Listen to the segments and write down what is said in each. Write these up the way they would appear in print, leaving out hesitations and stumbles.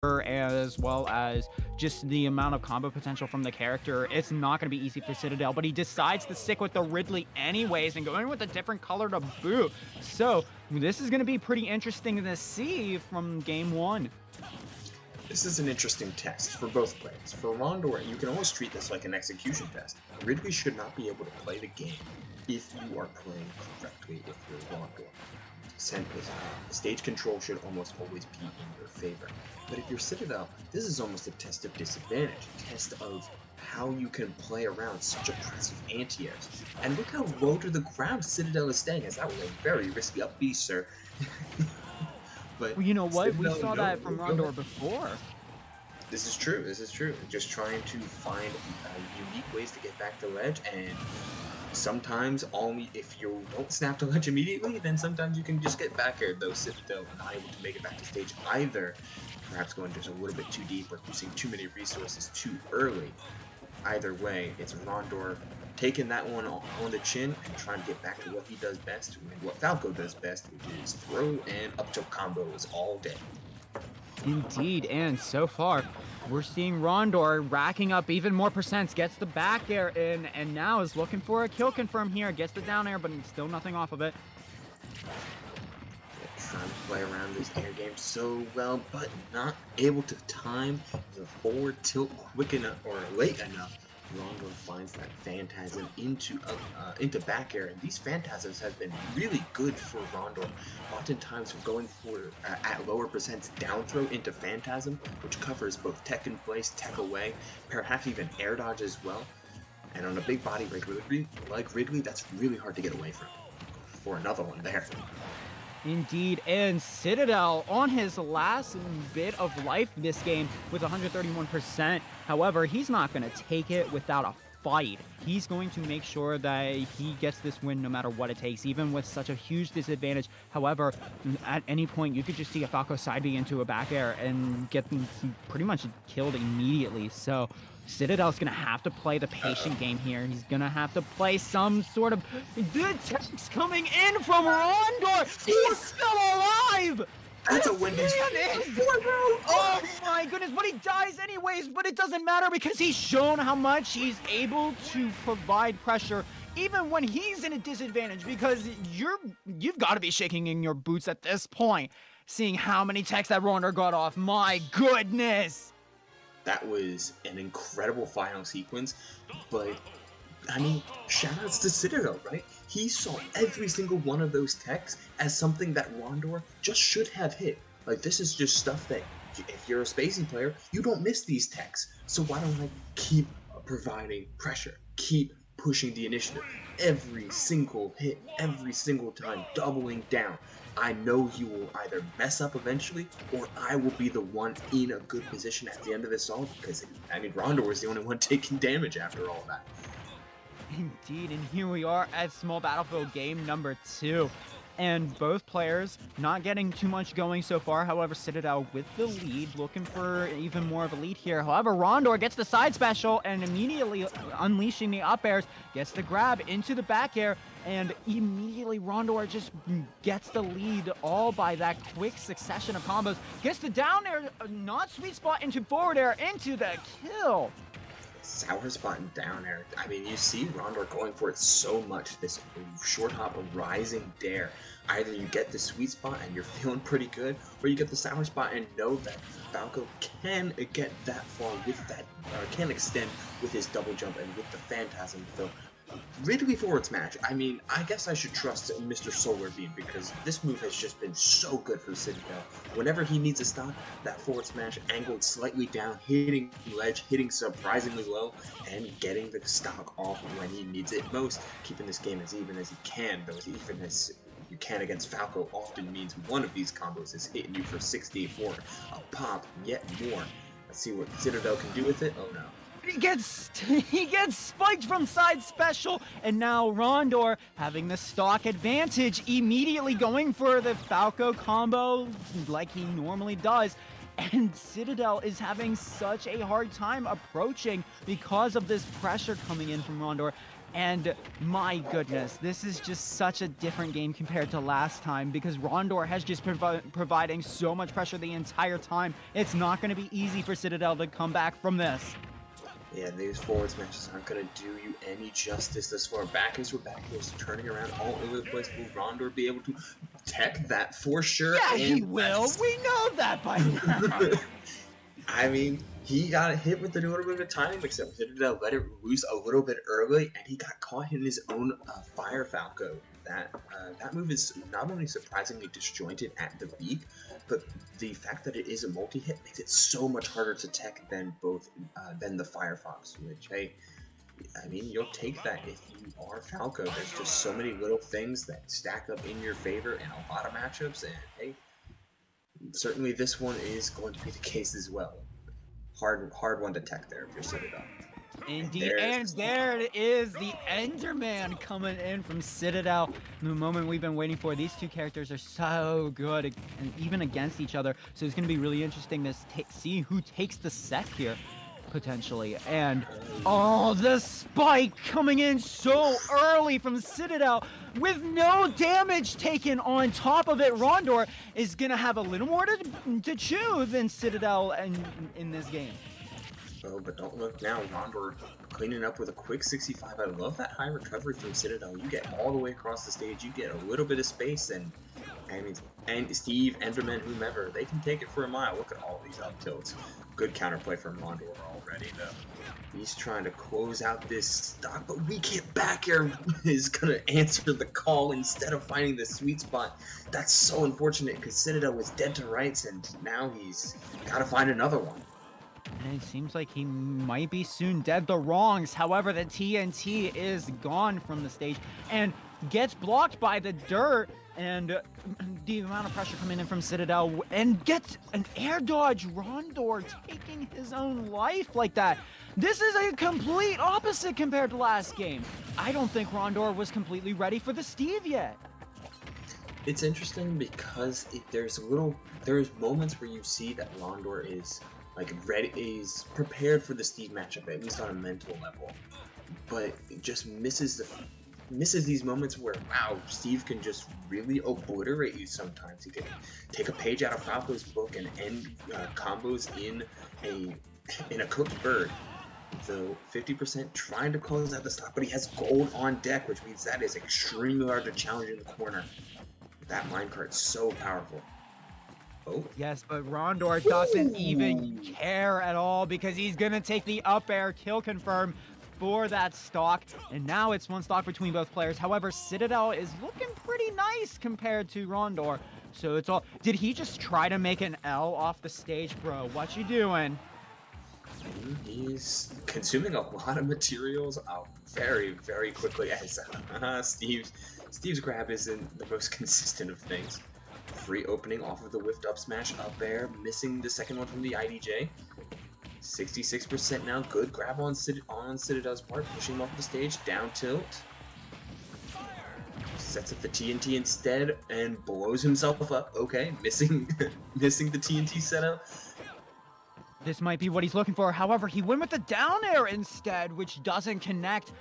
as well as just the amount of combo potential from the character, it's not going to be easy for Citadel, but he decides to stick with the Ridley anyways and going with a different color to boot. So this is going to be pretty interesting to see from game one. This is an interesting test for both players. For Rondor, you can almost treat this like an execution test. Ridley should not be able to play the game if you are playing correctly if you're Rondor. Stage control should almost always be in your favor. But if you're Citadel, this is almost a test of disadvantage, a test of how you can play around such oppressive anti-airs. And look how low to the ground Citadel is staying, as that was a very risky up B, sir. But well, you know what? Citadel, we saw that from Rondor before. This is true, this is true. Just trying to find unique ways to get back to ledge, and sometimes if you don't snap to ledge immediately, then sometimes you can just get back air, though Citadel not able to make it back to stage either. Perhaps going just a little bit too deep or using too many resources too early. Either way, it's Rondor taking that one on the chin and trying to get back to what he does best, and what Falco does best, which is throw and up tilt combos all day. Indeed, and so far, we're seeing Rondor racking up even more percents, gets the back air in, and now is looking for a kill confirm here, gets the down air, but still nothing off of it. Trying to play around this air game so well, but not able to time the forward tilt quick enough or late enough. Rondor finds that Phantasm into back air, and these Phantasms have been really good for Rondor. Oftentimes going for, at lower percents, down throw into Phantasm, which covers both tech in place, tech away, perhaps even air dodge as well. And on a big body like Ridley, that's really hard to get away from. For another one there. Indeed, and Citadel on his last bit of life this game with 131%. However, he's not going to take it without a fight. He's going to make sure that he gets this win no matter what it takes, even with such a huge disadvantage. However, at any point, you could just see a Falco side B into a back air and get them pretty much killed immediately. So Citadel's going to have to play the patient game here. He's going to have to play some sort of... The tech's coming in from Rondor! He's still alive! That's a win. Oh my goodness, but he dies anyways, but it doesn't matter because he's shown how much he's able to provide pressure even when he's in a disadvantage, because you've got to be shaking in your boots at this point, seeing how many techs that Rondor got off. My goodness! That was an incredible final sequence, but I mean, shoutouts to Citadel, right? He saw every single one of those techs as something that Rondor just should have hit. Like, this is just stuff that, if you're a spacing player, you don't miss these techs. So why don't I keep providing pressure, keep pushing the initiative, every single hit, every single time, doubling down. I know he will either mess up eventually, or I will be the one in a good position at the end of this all, because, I mean, Rondor was the only one taking damage after all that. Indeed, and here we are at Small Battlefield game number 2. And both players not getting too much going so far. However, Citadel with the lead, looking for even more of a lead here. However, Rondor gets the side special and immediately unleashing the up airs, gets the grab into the back air, and immediately Rondor just gets the lead all by that quick succession of combos. Gets the down air, not sweet spot into forward air, into the kill. Sour spot and down air. I mean, you see Rondor going for it so much, this short hop of rising dare. Either you get the sweet spot and you're feeling pretty good, or you get the sour spot and know that Falco can get that far with that, or can extend with his double jump and with the Phantasm. So Ridley forward smash. I mean, I guess I should trust Mr. Solar Beam, because this move has just been so good for Citadel. Whenever he needs a stop, that forward smash angled slightly down, hitting ledge, hitting surprisingly low, and getting the stock off when he needs it most, keeping this game as even as he can, though as even as you can against Falco often means one of these combos is hitting you for 60 or a pop, yet more. Let's see what Citadel can do with it. Oh no. He gets spiked from side special, and now Rondor having the stock advantage, immediately going for the Falco combo like he normally does. And Citadel is having such a hard time approaching because of this pressure coming in from Rondor. And my goodness, this is just such a different game compared to last time because Rondor has just providing so much pressure the entire time. It's not going to be easy for Citadel to come back from this. Yeah, these forwards matches aren't going to do you any justice this far. Backers were backers turning around all over the place. Will Rondor be able to tech that for sure? Yeah, he will. We know that by now. I mean, he got hit with a little bit of a timing mix-up. Citadel let it loose a little bit early, and he got caught in his own Fire Falco. That move is not only surprisingly disjointed at the beak, but the fact that it is a multi-hit makes it so much harder to tech than the Firefox, which, hey, I mean, you'll take that if you are Falco. There's just so many little things that stack up in your favor in a lot of matchups, and hey, certainly this one is going to be the case as well. Hard one to tech there if you're Citadel. Indeed, and there it is, the Enderman coming in from Citadel. The moment we've been waiting for. These two characters are so good, and even against each other. So it's going to be really interesting to see who takes the set here, potentially. And, oh, the spike coming in so early from Citadel with no damage taken on top of it. Rondor is going to have a little more to chew than Citadel in this game. Oh, but don't look now. Rondor cleaning up with a quick 65. I love that high recovery from Citadel. You get all the way across the stage. You get a little bit of space, and I mean, and Steve, Enderman, whomever, they can take it for a mile. Look at all these up tilts. Good counterplay from Rondor already, though. He's trying to close out this stock, but we can't back air is going to answer the call instead of finding the sweet spot. That's so unfortunate because Citadel was dead to rights, and now he's got to find another one. And it seems like he might be soon dead the wrongs. However, the TNT is gone from the stage and gets blocked by the dirt. And the amount of pressure coming in from Citadel and gets an air dodge. Rondor taking his own life like that. This is a complete opposite compared to last game. I don't think Rondor was completely ready for the Steve yet. It's interesting because there's moments where you see that Rondor is is prepared for the Steve matchup, at least on a mental level, but it just misses these moments where, wow, Steve can just really obliterate you sometimes. He can take a page out of Falco's book and end combos in a cooked bird. So 50% trying to close out the stock, but he has gold on deck, which means that is extremely hard to challenge in the corner. That minecart's so powerful. Oh. Yes, but Rondor doesn't even care at all because he's going to take the up air kill confirm for that stock. And now it's one stock between both players. However, Citadel is looking pretty nice compared to Rondor. So it's all... Did he just try to make an L off the stage, bro? What you doing? He's consuming a lot of materials very, very quickly as Steve's grab isn't the most consistent of things. Free opening off of the whiffed up smash up air, missing the second one from the IDJ. 66% now, good grab on Citadel's part, pushing him off the stage, down tilt. Sets up the TNT instead and blows himself up. Okay, missing the TNT setup. This might be what he's looking for. However, he went with the down air instead, which doesn't connect.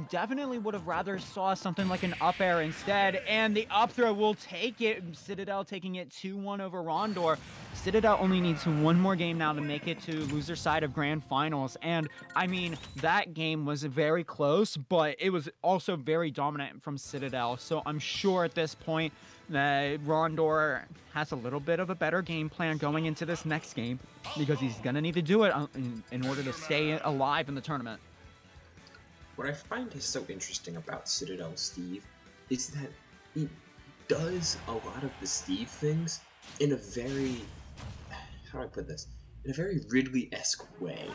Definitely would have rather saw something like an up air instead, and the up throw will take it. Citadel taking it 2-1 over Rondor. Citadel only needs one more game now to make it to loser side of grand finals, and I mean, that game was very close, but it was also very dominant from Citadel, so I'm sure at this point that Rondor has a little bit of a better game plan going into this next game, because he's gonna need to do it in order to stay alive in the tournament. What I find is so interesting about Citadel Steve is that he does a lot of the Steve things in a very, how do I put this, in a very Ridley-esque way.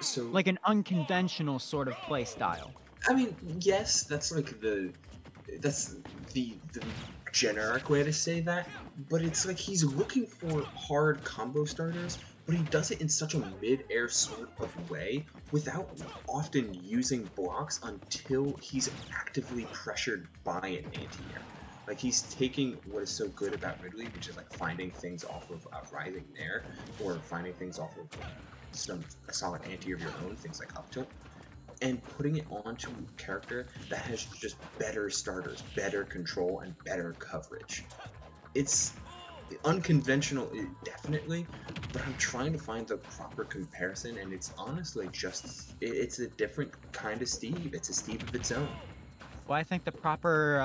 So, like an unconventional sort of play style. I mean, yes, that's like the generic way to say that, but it's like he's looking for hard combo starters, but he does it in such a mid-air sort of way without often using blocks until he's actively pressured by an anti-air. Like, he's taking what is so good about Ridley, which is like finding things off of rising air, or finding things off of a solid anti of your own, things like up tilt, and putting it onto a character that has just better starters, better control, and better coverage. It's unconventional, definitely, but I'm trying to find the proper comparison, and it's honestly just, it's a different kind of Steve. It's a Steve of its own. Well, I think the proper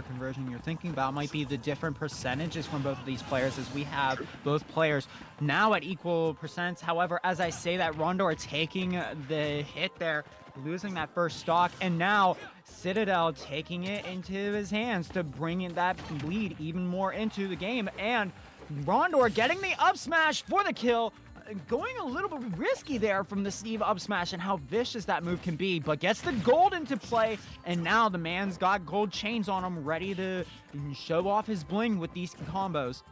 conversion you're thinking about might be the different percentages from both of these players, as we have both players now at equal percents. However, as I say that, Rondor taking the hit there, losing that first stock, and now Citadel taking it into his hands to bring in that lead even more into the game, and Rondor getting the up smash for the kill. Going a little bit risky there from the Steve up smash, and how vicious that move can be, but gets the gold into play, and now the man's got gold chains on him, ready to show off his bling with these combos.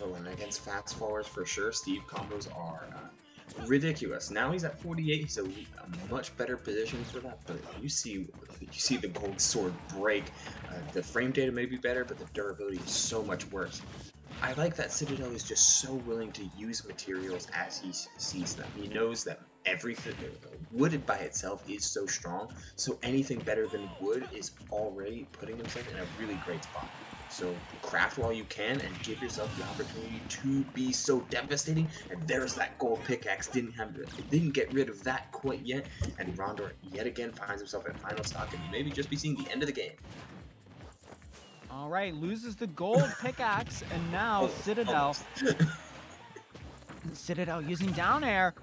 Oh, and against fast fallers for sure, Steve combos are ridiculous. Now he's at 48, he's a much better position for that, but you see the gold sword break. The frame data may be better, but the durability is so much worse. I like that Citadel is just so willing to use materials as he sees them. He knows that everything, wood by itself is so strong, so anything better than wood is already putting himself in a really great spot. So craft while you can and give yourself the opportunity to be so devastating. And there's that gold pickaxe. Didn't get rid of that quite yet. And Rondor yet again finds himself at final stock, and maybe just be seeing the end of the game. All right, loses the gold pickaxe, and now Citadel. Citadel using down air.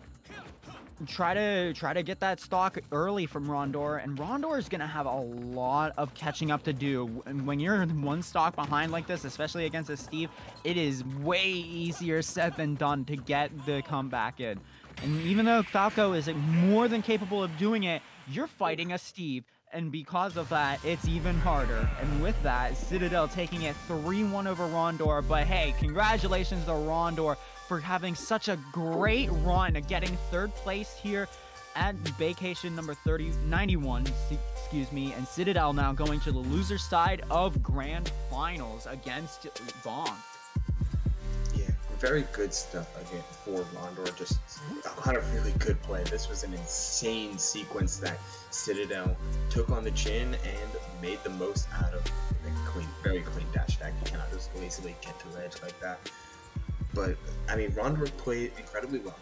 Try to get that stock early from Rondor, and Rondor is gonna have a lot of catching up to do. And when you're one stock behind like this, especially against a Steve, it is way easier said than done to get the comeback in. And even though Falco is more than capable of doing it, you're fighting a Steve. And because of that, it's even harder. And with that, Citadel taking it 3-1 over Rondor. But hey, congratulations to Rondor for having such a great run, getting third place here at Baecation number 91, excuse me. And Citadel now going to the loser side of Grand Finals against Bong. Yeah, very good stuff again for Rondor. Just a lot of really good play. This was an insane sequence that Citadel took on the chin and made the most out of. Very clean dash attack. You cannot just lazily get to ledge like that. But I mean, Rondor played incredibly well.